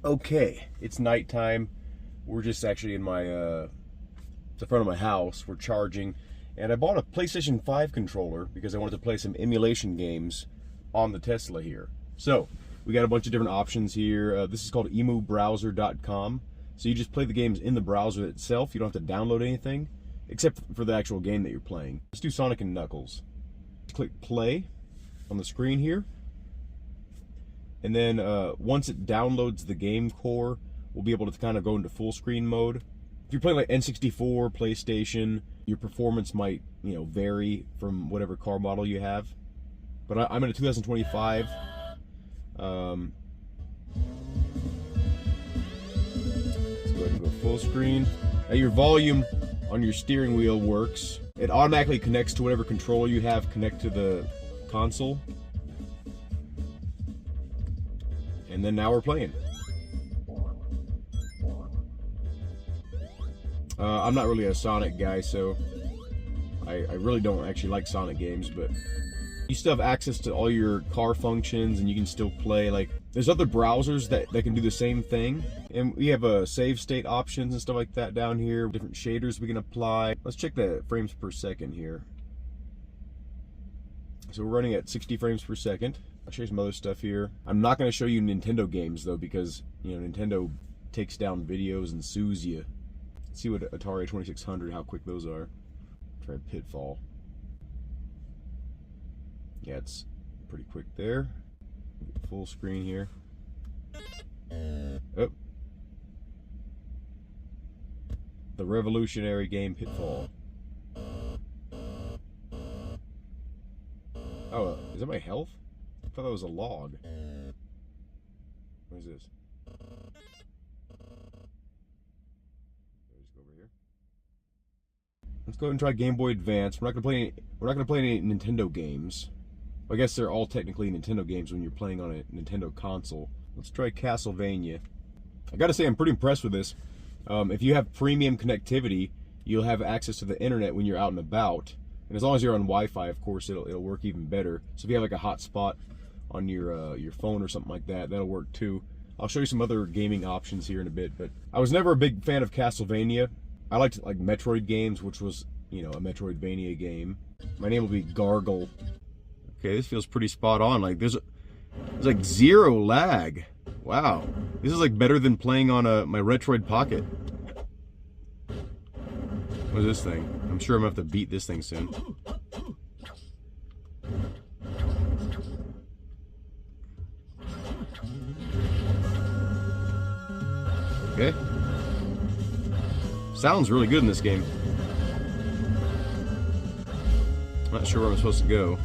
Okay, it's nighttime. We're just actually in my the front of my house. We're charging, and I bought a PlayStation 5 controller because I wanted to play some emulation games on the Tesla here. So we got a bunch of different options here. This is called emubrowser.com. So you just play the games in the browser itself. You don't have to download anything except for the actual game that you're playing. Let's do Sonic and Knuckles. Click play on the screen here. And then once it downloads the game core, we'll be able to kind of go into full screen mode. If you're playing like N64, PlayStation, your performance might, vary from whatever car model you have. But I'm in a 2025. Let's go ahead and go full screen. Now your volume on your steering wheel works. It automatically connects to whatever controller you have connect to the console. And then now we're playing. I'm not really a Sonic guy, so I really don't actually like Sonic games, but you still have access to all your car functions, and you can still play. Like, there's other browsers that can do the same thing, and we have save state options and stuff like that down here, different shaders we can apply. Let's check the frames per second here. So we're running at 60 frames per second. I'll show you some other stuff here. I'm not going to show you Nintendo games though, because Nintendo takes down videos and sues you. Let's see what Atari 2600, how quick those are. Try Pitfall. Yeah, it's pretty quick there. Full screen here. Oh. The revolutionary game Pitfall. Oh, is that my health? I thought that was a log. What is this? Let's go over here. Let's go ahead and try Game Boy Advance. We're not gonna play any Nintendo games. Well, I guess they're all technically Nintendo games when you're playing on a Nintendo console. Let's try Castlevania. I gotta say, I'm pretty impressed with this. If you have premium connectivity, you'll have access to the internet when you're out and about. And as long as you're on Wi-Fi, of course, it'll work even better. So if you have like a hotspot on your phone or something like that, that'll work too. I'll show you some other gaming options here in a bit, but I was never a big fan of Castlevania. I liked like Metroid games, which was, a Metroidvania game. My name will be Gargle. Okay, this feels pretty spot on. Like there's like zero lag. Wow, this is like better than playing on my Retroid Pocket. What is this thing? I'm sure I'm gonna have to beat this thing soon. Okay. Sounds really good in this game. I'm not sure where I'm supposed to go.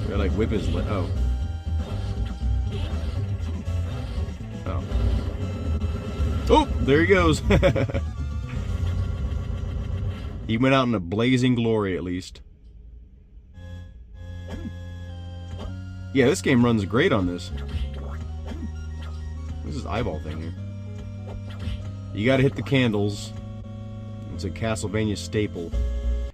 I like whip his leg. Oh. Oh. Oh, there he goes. He went out in a blazing glory, at least. Yeah, this game runs great on this. What's this eyeball thing here? You gotta hit the candles. It's a Castlevania staple.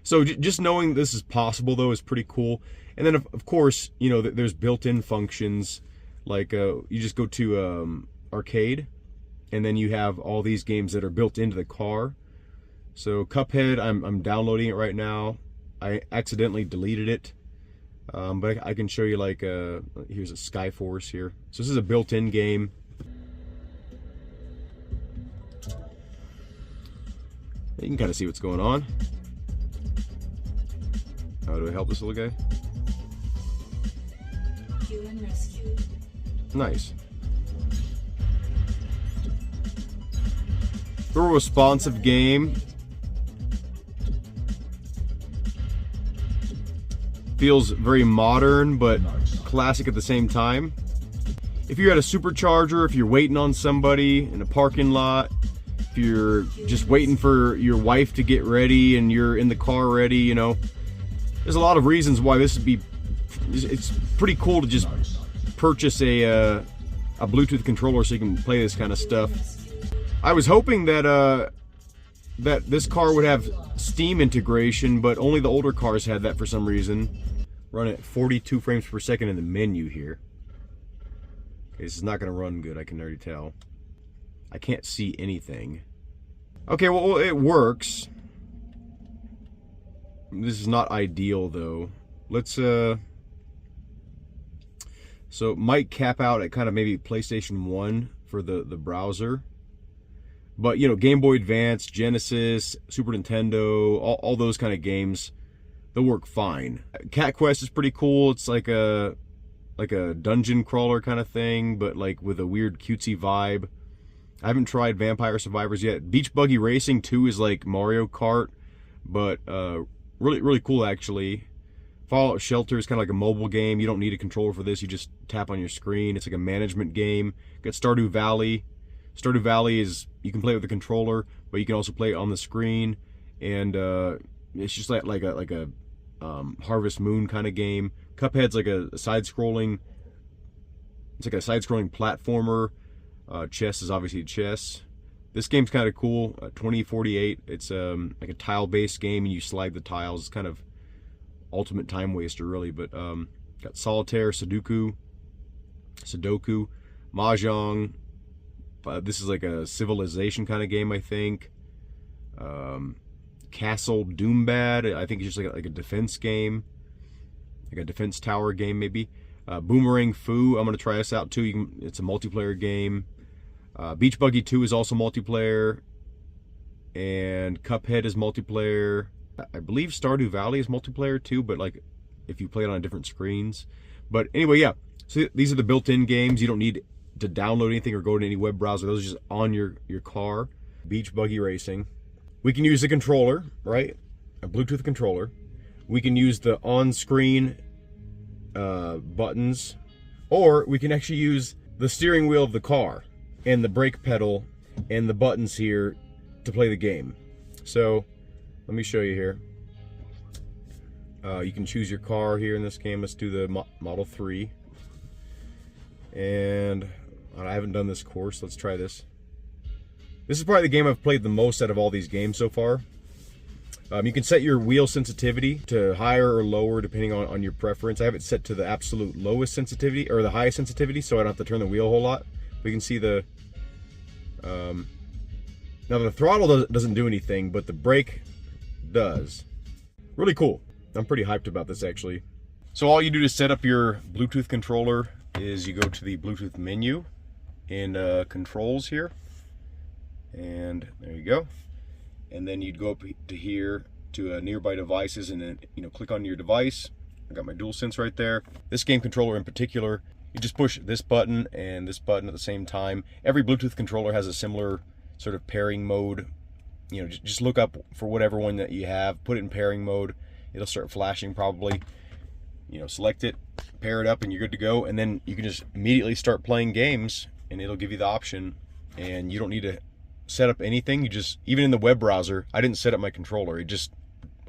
So just knowing this is possible, though, is pretty cool. And then, of course, there's built-in functions. Like, you just go to arcade, and then you have all these games that are built into the car. So Cuphead, I'm downloading it right now. I accidentally deleted it. But I can show you, like, here's a Skyforce here. So this is a built-in game. You can kind of see what's going on. How do I help this little guy? Nice. Very responsive game. Feels very modern, but classic at the same time. If you're at a supercharger, if you're waiting on somebody in a parking lot, if you're just waiting for your wife to get ready and you're in the car ready, there's a lot of reasons why this would be. It's pretty cool to just purchase a Bluetooth controller so you can play this kind of stuff. I was hoping that that this car would have Steam integration, but only the older cars had that for some reason. run at 42 frames per second in the menu here. Okay, this is not going to run good, I can already tell. I can't see anything. Okay, well, it works. This is not ideal, though. Let's, so it might cap out at kind of maybe PlayStation 1 for the browser. But, you know, Game Boy Advance, Genesis, Super Nintendo, all those kind of games, they'll work fine. Cat Quest is pretty cool. It's like a dungeon crawler kind of thing, but like with a weird cutesy vibe. I haven't tried Vampire Survivors yet. Beach Buggy Racing 2 is like Mario Kart, but really cool actually. Fallout Shelter is kind of like a mobile game. You don't need a controller for this. You just tap on your screen. It's like a management game. Got Stardew Valley. Stardew Valley is, you can play with the controller, but you can also play it on the screen, and it's just like a Harvest Moon kind of game. Cuphead's like a side-scrolling, it's like a side-scrolling platformer. Chess is obviously chess. This game's kind of cool. 2048. It's like a tile-based game, and you slide the tiles. It's kind of ultimate time waster, really. But got Solitaire, Sudoku, Mahjong. This is like a Civilization kind of game, I think. Castle Doombad, I think it's just like a defense game, like a defense tower game maybe. Boomerang Fu, I'm gonna try this out too. It's a multiplayer game. Beach Buggy 2 is also multiplayer, and Cuphead is multiplayer. I believe Stardew Valley is multiplayer too, but like if you play it on different screens. But anyway, yeah. So these are the built-in games. You don't need to download anything or go to any web browser. Those are just on your car. Beach Buggy Racing. We can use the controller, right? A Bluetooth controller. We can use the on-screen buttons, or we can actually use the steering wheel of the car and the brake pedal and the buttons here to play the game. So let me show you here. You can choose your car here in this game. Let's do the Model 3. And I haven't done this course. Let's try this. This is probably the game I've played the most out of all these games so far. You can set your wheel sensitivity to higher or lower depending on your preference. I have it set to the absolute lowest sensitivity, or the highest sensitivity, so I don't have to turn the wheel a whole lot. We can see the... now the throttle doesn't do anything, but the brake does. Really cool. I'm pretty hyped about this actually. So all you do to set up your Bluetooth controller is you go to the Bluetooth menu in controls here, and there you go. And then you'd go up to here to nearby devices, and then click on your device. I got my DualSense right there. This game controller in particular, you just push this button and this button at the same time. Every Bluetooth controller has a similar sort of pairing mode. Just look up for whatever one that you have, put it in pairing mode. It'll start flashing probably. Select it, pair it up, and you're good to go. And then you can just immediately start playing games, and it'll give you the option. And you don't need to set up anything. You just, even in the web browser, I didn't set up my controller. It just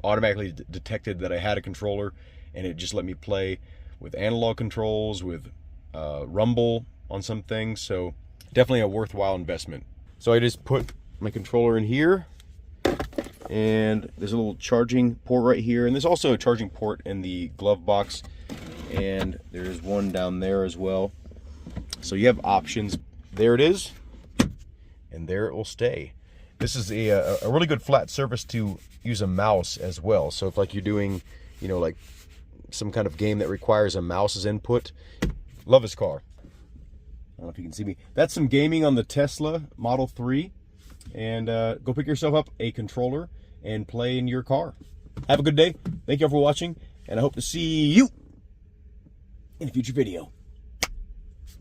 automatically detected that I had a controller, and it just let me play with analog controls, with rumble on some things. So definitely a worthwhile investment. So I just put my controller in here, and there's a little charging port right here, and there's also a charging port in the glove box, and there's one down there as well. So you have options. There it is, and there it will stay. This is a really good flat surface to use a mouse as well. So if like you're doing, like some kind of game that requires a mouse's input, love this car. I don't know if you can see me. That's some gaming on the Tesla Model 3. And go pick yourself up a controller and play in your car. Have a good day. Thank you all for watching, and I hope to see you in a future video.